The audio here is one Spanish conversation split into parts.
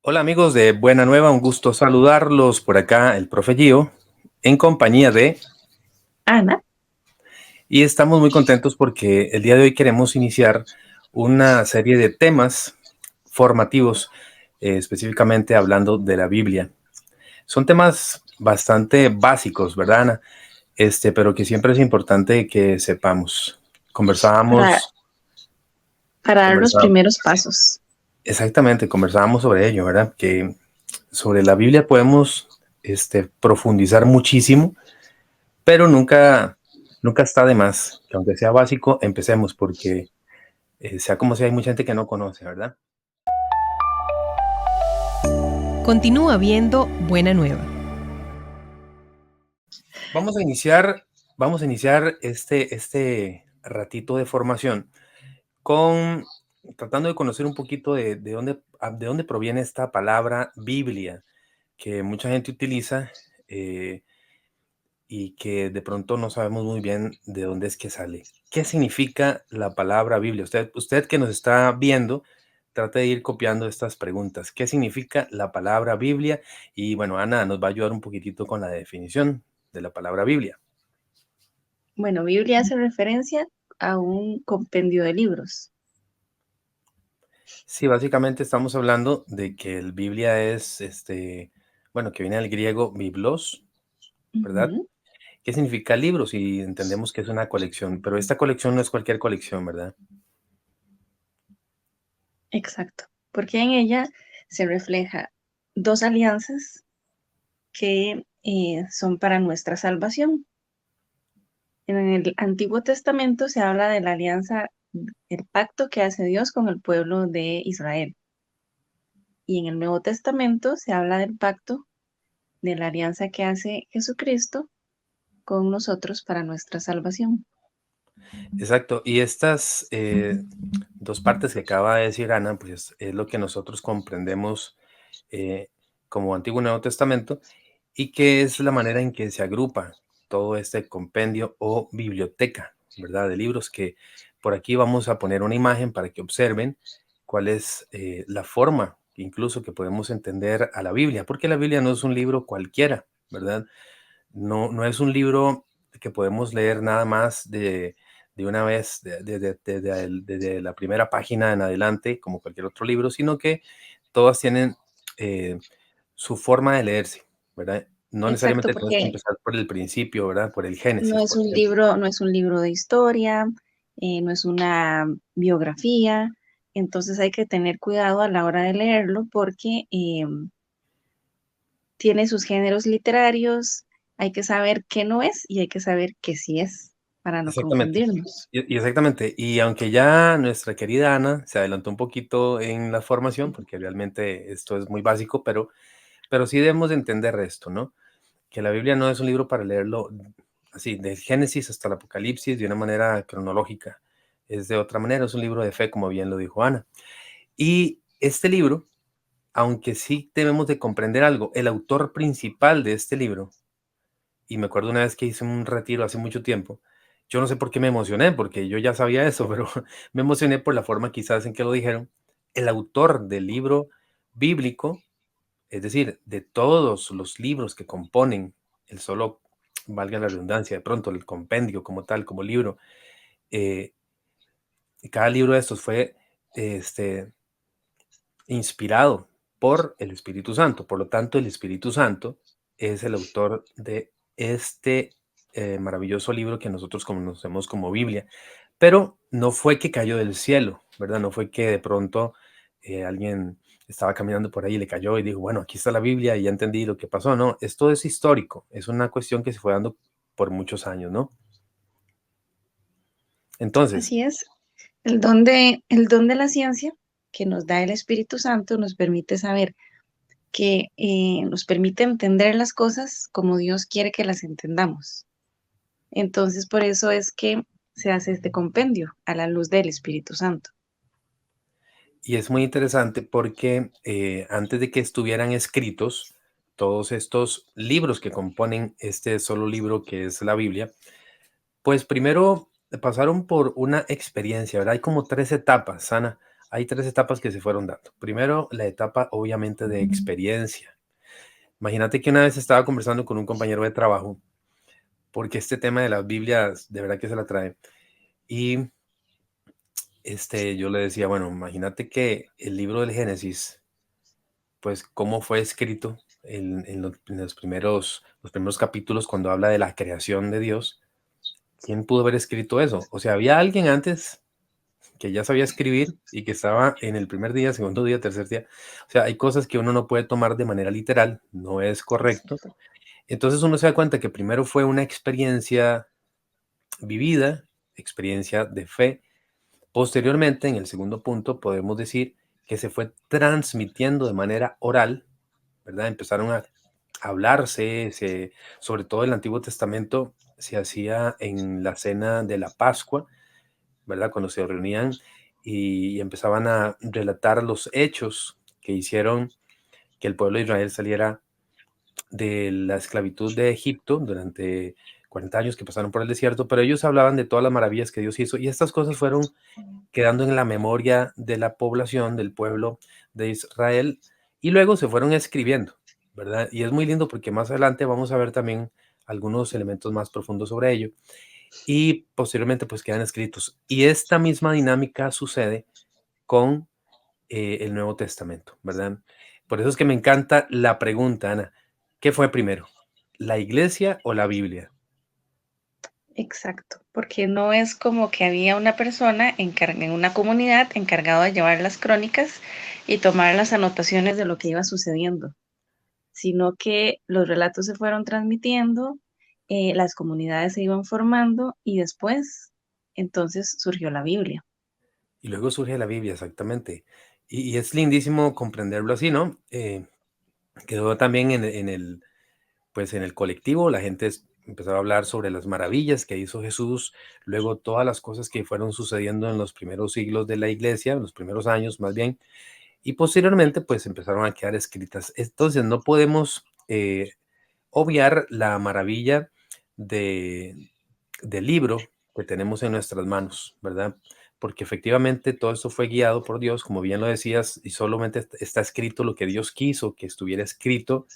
Hola amigos de Buena Nueva, un gusto saludarlos por acá, el profe Gio, en compañía de, Ana, y estamos muy contentos porque el día de hoy queremos iniciar una serie de temas formativos, específicamente hablando de la Biblia. Son temas bastante básicos, ¿verdad, Ana? Pero que siempre es importante que sepamos. para, Conversábamos, para dar los conversábamos, primeros pasos. exactamente, conversábamos sobre ello, ¿verdad? Que sobre la Biblia podemos profundizar muchísimo, pero nunca está de más que aunque sea básico, empecemos porque sea como sea, hay mucha gente que no conoce, ¿verdad? Continúa viendo Buena Nueva. Vamos a iniciar, vamos a iniciar este ratito de formación con tratando de conocer un poquito de dónde proviene esta palabra Biblia que mucha gente utiliza eh, y que de pronto no sabemos muy bien de dónde es que sale. ¿Qué significa la palabra Biblia? Usted que nos está viendo, trate de ir copiando estas preguntas. ¿Qué significa la palabra Biblia? Y bueno, Ana nos va a ayudar un poquitito con la definición de la palabra Biblia. Bueno, Biblia hace referencia a un compendio de libros. Sí, básicamente estamos hablando de que el Biblia es, bueno, que viene del griego biblos, ¿verdad? Ujú, ¿Qué significa libro? Si entendemos que es una colección, pero esta colección no es cualquier colección, ¿verdad? exacto, porque en ella se refleja dos alianzas que son para nuestra salvación. En el Antiguo Testamento se habla de la alianza, el pacto que hace Dios con el pueblo de Israel. Y en el Nuevo Testamento se habla del pacto de la alianza que hace Jesucristo con nosotros para nuestra salvación. Exacto. Y estas dos partes que acaba de decir Ana, pues es lo que nosotros comprendemos eh, como Antiguo y Nuevo Testamento y que es la manera en que se agrupa todo este compendio o biblioteca, ¿verdad? De libros que por aquí vamos a poner una imagen para que observen cuál es la forma incluso que podemos entender a la Biblia, porque la Biblia no es un libro cualquiera, ¿verdad? No es un libro que podemos leer nada más de una vez, desde la primera página en adelante, como cualquier otro libro, sino que todas tienen eh, su forma de leerse, ¿verdad? No Exacto, necesariamente tenemos que porque empezar por el principio, ¿verdad? Por el no Génesis, es por un ejemplo. libro, no es un libro de historia, no es una biografía, entonces hay que tener cuidado a la hora de leerlo porque tiene sus géneros literarios, hay que saber qué no es y hay que saber qué sí es para no Exactamente. confundirnos. Y exactamente. Y aunque ya nuestra querida Ana se adelantó un poquito en la formación, porque realmente esto es muy básico, pero sí debemos de entender esto, ¿no? Que la Biblia no es un libro para leerlo así, de Génesis hasta el Apocalipsis, de una manera cronológica. Es de otra manera, es un libro de fe, como bien lo dijo Ana. Y este libro, aunque sí debemos de comprender algo, el autor principal de este libro, y me acuerdo una vez que hice un retiro hace mucho tiempo, yo no sé por qué me emocioné, porque yo ya sabía eso, pero me emocioné por la forma quizás en que lo dijeron. El autor del libro bíblico, es decir, de todos los libros que componen el solo, valga la redundancia, de pronto el compendio como tal, como libro, eh, cada libro de estos fue este, inspirado por el Espíritu Santo. Por lo tanto, el Espíritu Santo es el autor de este maravilloso libro que nosotros conocemos como Biblia. Pero no fue que cayó del cielo, ¿verdad? No fue que de pronto alguien estaba caminando por ahí y le cayó y dijo, bueno, aquí está la Biblia y ya entendí lo que pasó. No, esto es histórico, es una cuestión que se fue dando por muchos años, ¿no? Entonces, Así es, el don de la ciencia que nos da el Espíritu Santo nos permite saber que nos permite entender las cosas como Dios quiere que las entendamos. Entonces, por eso es que se hace este compendio a la luz del Espíritu Santo. y es muy interesante porque antes de que estuvieran escritos todos estos libros que componen este solo libro que es la Biblia, pues primero pasaron por una experiencia, ¿verdad? Hay como tres etapas, Ana, hay 3 etapas que se fueron dando. Primero, la etapa obviamente de experiencia. Imagínate que una vez estaba conversando con un compañero de trabajo, porque este tema de las Biblias de verdad que se la trae. Y yo le decía, bueno, imagínate que el libro del Génesis, pues cómo fue escrito en los primeros capítulos cuando habla de la creación de Dios. ¿Quién pudo haber escrito eso? O sea, había alguien antes que ya sabía escribir y que estaba en el primer día, segundo día, tercer día. O sea, hay cosas que uno no puede tomar de manera literal, no es correcto. Exacto. Entonces uno se da cuenta que primero fue una experiencia vivida, experiencia de fe. Posteriormente, en el segundo punto, podemos decir que se fue transmitiendo de manera oral, ¿verdad? Empezaron a hablarse, sobre todo el Antiguo Testamento se hacía en la cena de la Pascua, ¿verdad? Cuando se reunían y empezaban a relatar los hechos que hicieron que el pueblo de Israel saliera de la esclavitud de Egipto durante 40 años que pasaron por el desierto, pero ellos hablaban de todas las maravillas que Dios hizo y estas cosas fueron quedando en la memoria de la población, del pueblo de Israel, y luego se fueron escribiendo, ¿verdad? Y es muy lindo porque más adelante vamos a ver también algunos elementos más profundos sobre ello, y posteriormente pues quedan escritos. Y esta misma dinámica sucede con el Nuevo Testamento, ¿verdad? Por eso es que me encanta la pregunta, Ana, ¿qué fue primero? ¿La iglesia o la Biblia? Exacto, porque no es como que había una persona en una comunidad encargado de llevar las crónicas y tomar las anotaciones de lo que iba sucediendo, sino que los relatos se fueron transmitiendo, las comunidades se iban formando y después, entonces surgió la Biblia. Y luego surge la Biblia, exactamente. Y es lindísimo comprenderlo así, ¿no? Quedó también pues en el colectivo, la gente empezó a hablar sobre las maravillas que hizo Jesús, luego todas las cosas que fueron sucediendo en los primeros siglos de la iglesia, en los primeros años más bien, y posteriormente pues empezaron a quedar escritas. Entonces no podemos obviar la maravilla de, del libro que tenemos en nuestras manos, ¿verdad? Porque efectivamente todo esto fue guiado por Dios, como bien lo decías, y solamente está escrito lo que Dios quiso que estuviera escrito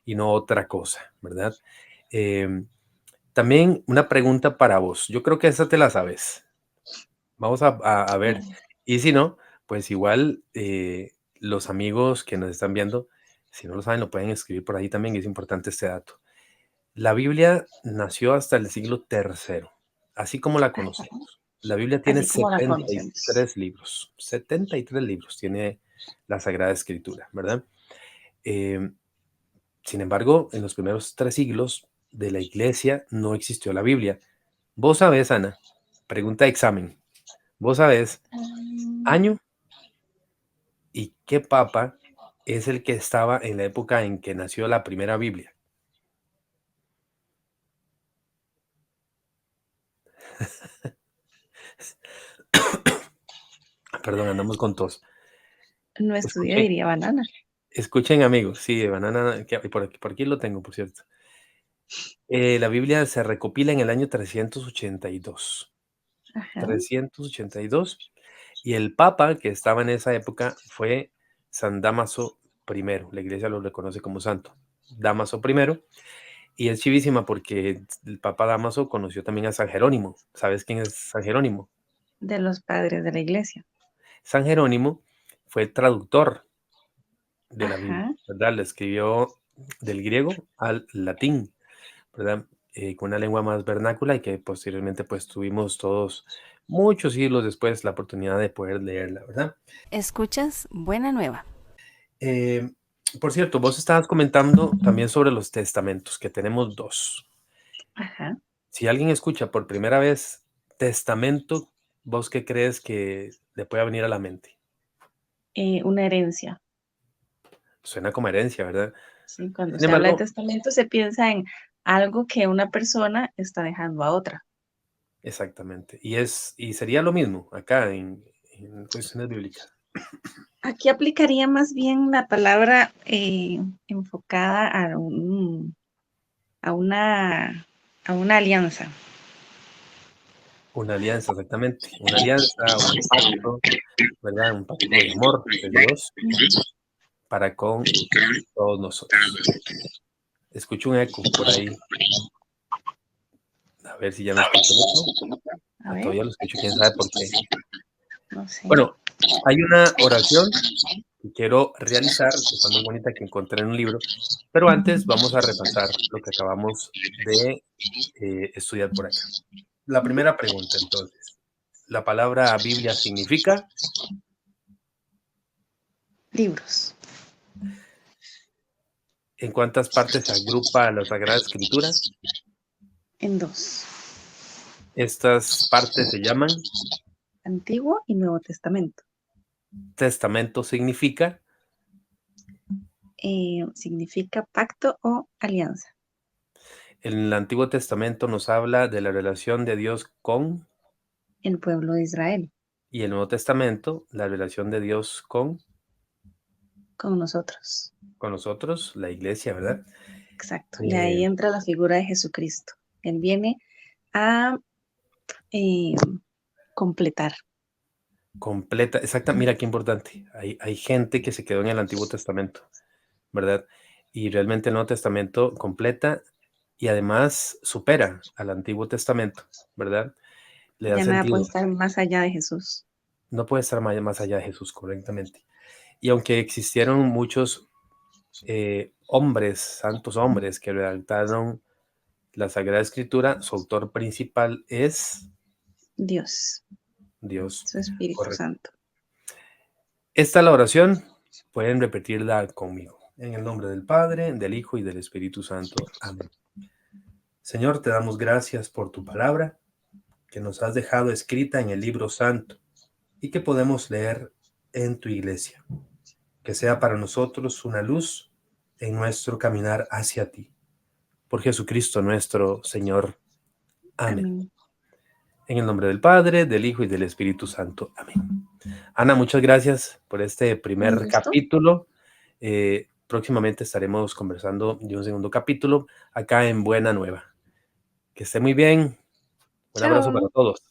y no otra cosa, ¿verdad? Em, También una pregunta para vos. Yo creo que esa te la sabes. Vamos a ver. Mm. Y si no, pues igual los amigos que nos están viendo, si no lo saben, lo pueden escribir por ahí también. Es importante este dato. La Biblia nació hasta el siglo tercero, así como la Ajá, conocemos. La Biblia tiene así como la setenta y conocemos. tres libros. 73 libros tiene la Sagrada Escritura, ¿verdad? Em, Sin embargo, en los primeros 3 siglos de la iglesia no existió la Biblia. Vos sabés, Ana, pregunta de examen. Vos sabés Mm, año y qué papa es el que estaba en la época en que nació la primera Biblia. Perdón, andamos con tos. no estudié, Escuchen, diría banana. escuchen amigos, sí, de banana, que por aquí lo tengo, por cierto. La Biblia se recopila en el año 382. Ajá, 382. Y el papa que estaba en esa época fue San Dámaso I. La iglesia lo reconoce como santo. Dámaso I. Y es chivísima porque el papa Dámaso conoció también a San Jerónimo. ¿Sabes quién es San Jerónimo? de los padres de la iglesia. San Jerónimo fue el traductor de la Biblia, Ajá, ¿verdad? Le escribió del griego al latín, ¿verdad? Con una lengua más vernácula y que posteriormente pues tuvimos todos, muchos siglos después, la oportunidad de poder leerla, ¿verdad? Escuchas Buena Nueva. Eh, por cierto, vos estabas comentando también sobre los testamentos, que tenemos dos. ajá. Si alguien escucha por primera vez testamento, ¿vos qué crees que le pueda venir a la mente? Una herencia. Suena como herencia, ¿verdad? ¿Sí? Cuando Sin se habla de embargo, testamento se piensa en algo que una persona está dejando a otra. exactamente. Y sería lo mismo acá en cuestiones bíblicas. Aquí aplicaría más bien la palabra enfocada a una, a una alianza. Una alianza, exactamente. Una alianza, un pacto, ¿verdad? Un pacto de amor de Dios para con todos nosotros. Escucho un eco por ahí. A ver si ya me escucho el eco. A ver, Todavía lo escucho, quién sabe por qué. no sé. Bueno, hay una oración que quiero realizar, que está muy bonita, que encontré en un libro, pero antes vamos a repasar lo que acabamos de estudiar por acá. La primera pregunta, entonces. La palabra Biblia significa Libros, ¿en cuántas partes se agrupa la Sagrada Escritura? en dos. Estas partes se llaman Antiguo y Nuevo Testamento. testamento, significa Significa pacto o alianza. en el Antiguo Testamento nos habla de la relación de Dios con, El pueblo de Israel, y el Nuevo Testamento, la relación de Dios con con nosotros. nosotros, la iglesia, ¿verdad? Exacto. Y ahí entra la figura de Jesucristo. Él viene a eh, completar. Completa, exacta, mira qué importante. Hay gente que se quedó en el Antiguo Testamento, ¿verdad? Y realmente el Nuevo Testamento completa y además supera al Antiguo Testamento, ¿verdad? Le da Ya nada puede sentido. estar más allá de Jesús. No puede estar más allá de Jesús, correctamente. Y aunque existieron muchos hombres, santos hombres, que redactaron la Sagrada Escritura, su autor principal es Dios, Dios. su Espíritu Correcto. Santo. Esta es la oración, pueden repetirla conmigo. En el nombre del Padre, del Hijo y del Espíritu Santo. Amén. Señor, te damos gracias por tu palabra, que nos has dejado escrita en el libro santo y que podemos leer en tu iglesia. Que sea para nosotros una luz en nuestro caminar hacia ti. Por Jesucristo nuestro Señor. Amén. Amén. En el nombre del Padre, del Hijo y del Espíritu Santo. Amén. Ana, muchas gracias por este Un primer gusto. capítulo. Próximamente estaremos conversando de un segundo capítulo acá en Buena Nueva. Que esté muy bien. Un abrazo para todos.